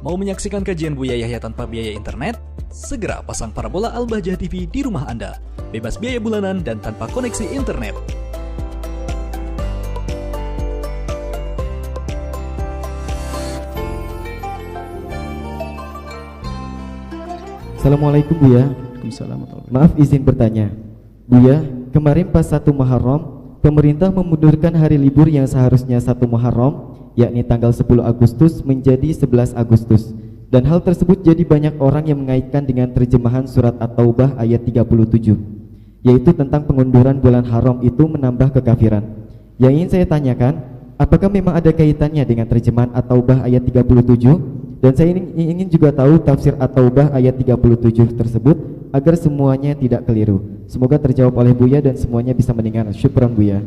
Mau menyaksikan kajian Buya Yahya tanpa biaya internet? Segera pasang parabola Al-Bahjah TV di rumah Anda. Bebas biaya bulanan dan tanpa koneksi internet. Assalamualaikum Buya. Waalaikumsalam. Maaf izin bertanya, Buya, kemarin pas 1 Muharram, pemerintah memundurkan hari libur yang seharusnya 1 Muharram, yakni tanggal 10 Agustus menjadi 11 Agustus. Dan hal tersebut jadi banyak orang yang mengaitkan dengan terjemahan surat At-Taubah ayat 37, yaitu tentang pengunduran bulan haram itu menambah kekafiran. Yang ingin saya tanyakan, apakah memang ada kaitannya dengan terjemahan At-Taubah ayat 37? Dan saya ingin juga tahu tafsir At-Taubah ayat 37 tersebut agar semuanya tidak keliru. Semoga terjawab oleh Buya dan semuanya bisa mendengar. Syukran Buya.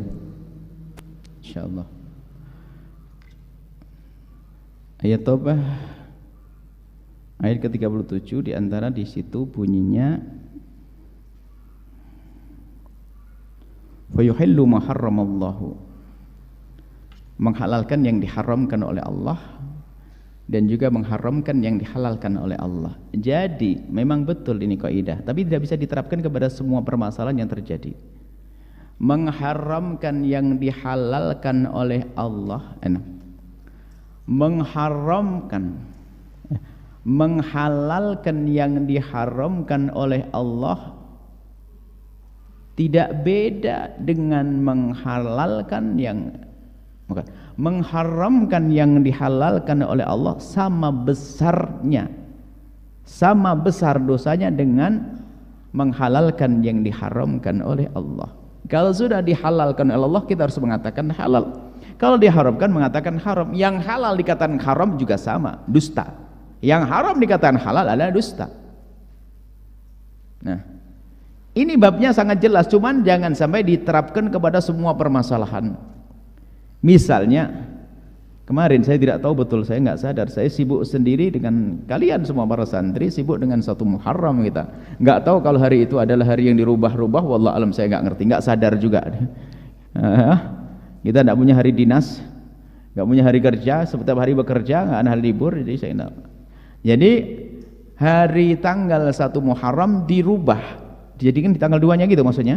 Insyaallah. Ayat Taubah ayat ke-37 di antara di situ bunyinya fa yuhillu ma harramallahu, menghalalkan yang diharamkan oleh Allah dan juga mengharamkan yang dihalalkan oleh Allah. Jadi memang betul ini kaidah, tapi tidak bisa diterapkan kepada semua permasalahan yang terjadi. Mengharamkan yang dihalalkan oleh Allah, menghalalkan yang diharamkan oleh Allah tidak beda dengan menghalalkan yang mengharamkan yang dihalalkan oleh Allah. Sama besarnya, sama besar dosanya dengan menghalalkan yang diharamkan oleh Allah. Kalau sudah dihalalkan oleh Allah, kita harus mengatakan halal. Kalau diharamkan, mengatakan haram. Yang halal dikatakan haram juga sama, dusta. Yang haram dikatakan halal adalah dusta. Nah, ini babnya sangat jelas, cuman jangan sampai diterapkan kepada semua permasalahan. Misalnya kemarin saya tidak tahu betul, saya nggak sadar, saya sibuk sendiri dengan kalian semua para santri, sibuk dengan 1 Muharram. Kita nggak tahu kalau hari itu adalah hari yang dirubah-rubah, wallah alam, saya nggak ngerti, nggak sadar juga. Kita nggak punya hari dinas, nggak punya hari kerja, setiap hari bekerja, nggak ada hari libur, jadi saya nggak. Jadi hari tanggal 1 Muharram dirubah, dijadikan di tanggal 2-nya gitu maksudnya.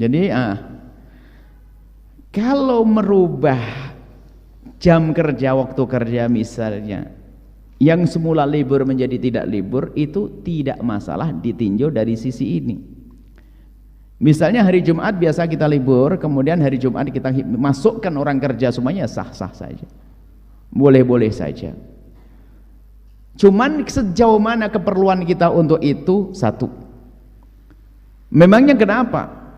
Jadi kalau merubah jam kerja, waktu kerja misalnya, yang semula libur menjadi tidak libur, itu tidak masalah ditinjau dari sisi ini. Misalnya hari Jumat biasa kita libur, kemudian hari Jumat kita masukkan orang kerja semuanya, sah-sah saja, boleh-boleh saja. Cuman sejauh mana keperluan kita untuk itu, satu. Memangnya kenapa?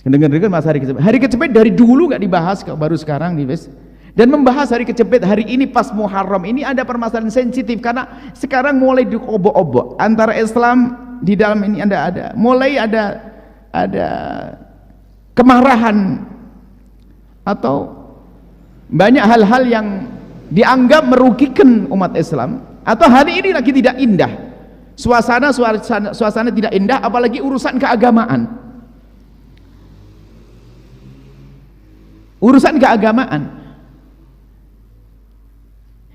Dengar-dengar mas hari kecepet dari dulu gak dibahas, baru sekarang dibahas. Dan membahas hari kecepet hari ini pas Muharram ini ada permasalahan sensitif, karena sekarang mulai diobok-obok antara Islam di dalam ini ada mulai ada kemarahan atau banyak hal-hal yang dianggap merugikan umat Islam, atau hari ini lagi tidak indah, suasana tidak indah, apalagi urusan keagamaan. Urusan keagamaan.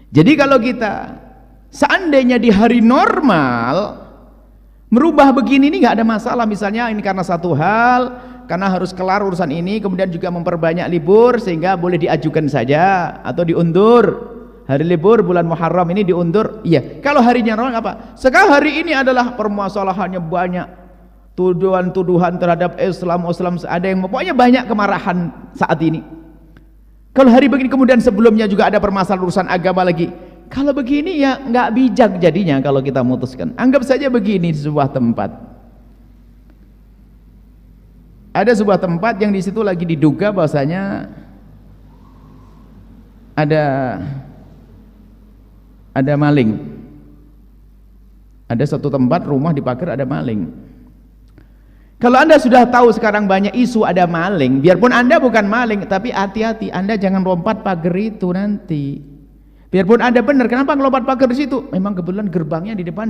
Jadi kalau kita seandainya di hari normal merubah begini, ini nggak ada masalah. Misalnya ini karena satu hal, karena harus kelar urusan ini, kemudian juga memperbanyak libur sehingga boleh diajukan saja atau diundur. Hari libur bulan Muharram ini diundur. Iya. Kalau harinya normal apa? Sekarang hari ini adalah permasalahannya banyak, tuduhan-tuduhan terhadap Islam, ada yang pokoknya banyak kemarahan saat ini. Kalau hari begini, kemudian sebelumnya juga ada permasalahan urusan agama lagi. Kalau begini ya nggak bijak jadinya kalau kita memutuskan. Anggap saja begini, di sebuah tempat. Ada sebuah tempat yang di situ lagi diduga bahwasanya ada maling. Ada satu tempat rumah di pagar ada maling. Kalau Anda sudah tahu sekarang banyak isu ada maling, biarpun Anda bukan maling, tapi hati-hati, Anda jangan lompat pagar itu nanti. Biarpun Anda benar, kenapa ngelompat pagar di situ? Memang kebetulan gerbangnya di depan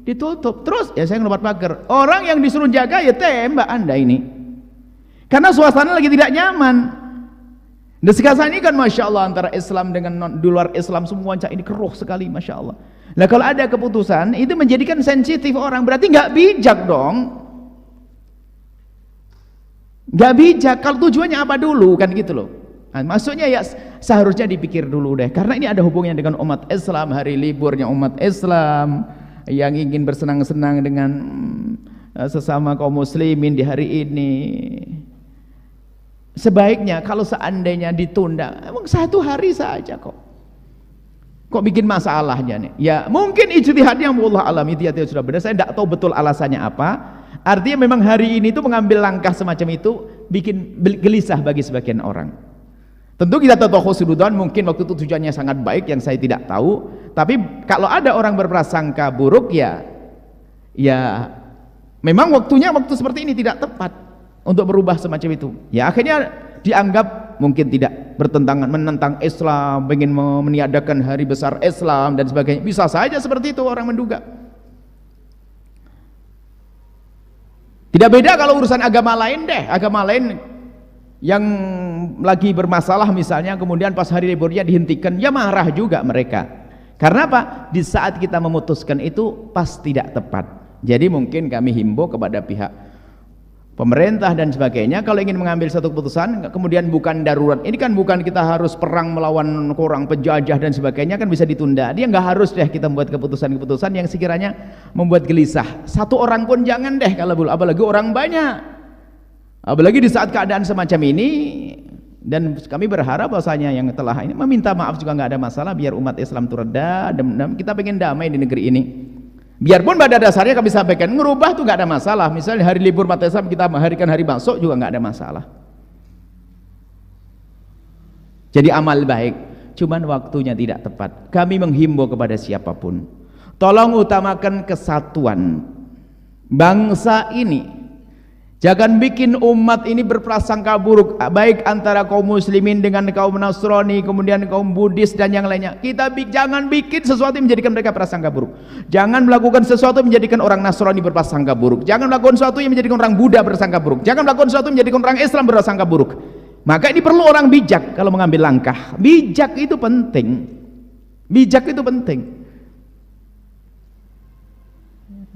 ditutup. Terus ya saya ngelompat pagar. Orang yang disuruh jaga ya tembak Anda ini. Karena suasana lagi tidak nyaman. Dan sekarang ini kan Masya Allah antara Islam dengan di luar Islam semua ini keruh sekali Masya Allah. Nah kalau ada keputusan itu menjadikan sensitif orang, berarti nggak bijak dong. Nggak bijak, kalau tujuannya apa dulu kan gitu loh. Nah, maksudnya ya seharusnya dipikir dulu deh, karena ini ada hubungannya dengan umat Islam, hari liburnya umat Islam yang ingin bersenang-senang dengan sesama kaum muslimin di hari ini. Sebaiknya kalau seandainya ditunda, emang 1 hari saja kok bikin masalahnya nih. Ya mungkin ijtihadnya Allah alam, itu sudah benar, saya tidak tahu betul alasannya apa. Artinya memang hari ini itu mengambil langkah semacam itu bikin gelisah bagi sebagian orang. Tentu kita tahu khusnudzon, mungkin waktu itu tujuannya sangat baik yang saya tidak tahu. Tapi kalau ada orang berprasangka buruk ya memang waktunya waktu seperti ini tidak tepat untuk berubah semacam itu. Ya akhirnya dianggap mungkin tidak bertentangan, menentang Islam, ingin meniadakan hari besar Islam dan sebagainya. Bisa saja seperti itu orang menduga. Tidak beda kalau urusan agama lain deh, agama lain yang lagi bermasalah misalnya, kemudian pas hari liburnya dihentikan, ya marah juga mereka. Karena apa? Di saat kita memutuskan itu pas tidak tepat. Jadi mungkin kami himbau kepada pihak pemerintah dan sebagainya, kalau ingin mengambil satu keputusan kemudian bukan darurat, ini kan bukan kita harus perang melawan orang penjajah dan sebagainya, kan bisa ditunda. Dia nggak harus deh kita membuat keputusan-keputusan yang sekiranya membuat gelisah. 1 orang pun jangan deh, kalau apalagi orang banyak, apalagi di saat keadaan semacam ini. Dan kami berharap bahwasanya yang telah ini meminta maaf juga nggak ada masalah, biar umat Islam itu reda. Kita pengen damai di negeri ini. Biarpun pada dasarnya kami sampaikan ngerubah tuh nggak ada masalah. Misalnya hari libur umat Islam kita mengharikan hari masuk juga nggak ada masalah. Jadi amal baik, cuman waktunya tidak tepat. Kami menghimbau kepada siapapun, tolong utamakan kesatuan bangsa ini. Jangan bikin umat ini berprasangka buruk, baik antara kaum muslimin dengan kaum Nasrani, kemudian kaum Buddhis dan yang lainnya. Jangan bikin sesuatu yang menjadikan mereka prasangka buruk. Jangan melakukan sesuatu yang menjadikan orang Nasrani berprasangka buruk. Jangan melakukan sesuatu yang menjadikan orang Buddha berprasangka buruk. Jangan melakukan sesuatu yang menjadikan orang Islam berprasangka buruk. Maka ini perlu orang bijak kalau mengambil langkah. Bijak itu penting. Bijak itu penting.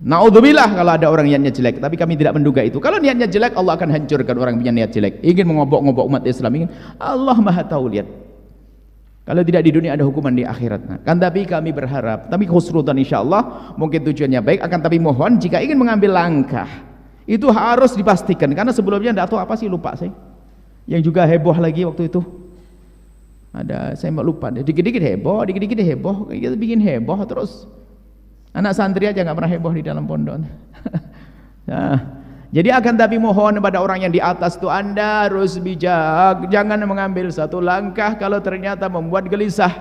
Naudzubillah kalau ada orang niatnya jelek, tapi kami tidak menduga itu. Kalau niatnya jelek, Allah akan hancurkan orang punya niat jelek. Ingin mengobok-ngobok umat Islam, ingin, Allah Maha tahu, lihat. Kalau tidak di dunia ada hukuman di akhirat. Nah, kan tapi kami berharap, tapi khusnudzon insyaallah mungkin tujuannya baik, akan tapi mohon jika ingin mengambil langkah itu harus dipastikan, karena sebelumnya tidak tahu apa sih, lupa saya. Yang juga heboh lagi waktu itu. Ada, saya lupa deh. Dikit-dikit heboh, kita bikin heboh terus. Anak santri aja nggak pernah heboh di dalam pondok. Nah, jadi akan tapi mohon pada orang yang di atas itu, Anda harus bijak, jangan mengambil satu langkah kalau ternyata membuat gelisah.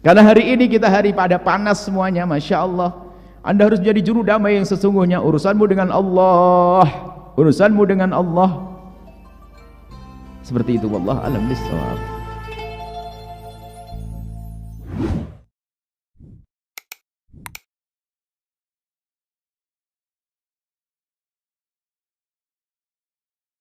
Karena hari ini kita hari pada panas semuanya, Masya Allah. Anda harus jadi juru damai yang sesungguhnya. Urusanmu dengan Allah, urusanmu dengan Allah. Seperti itu, wallahu a'lam bishawab.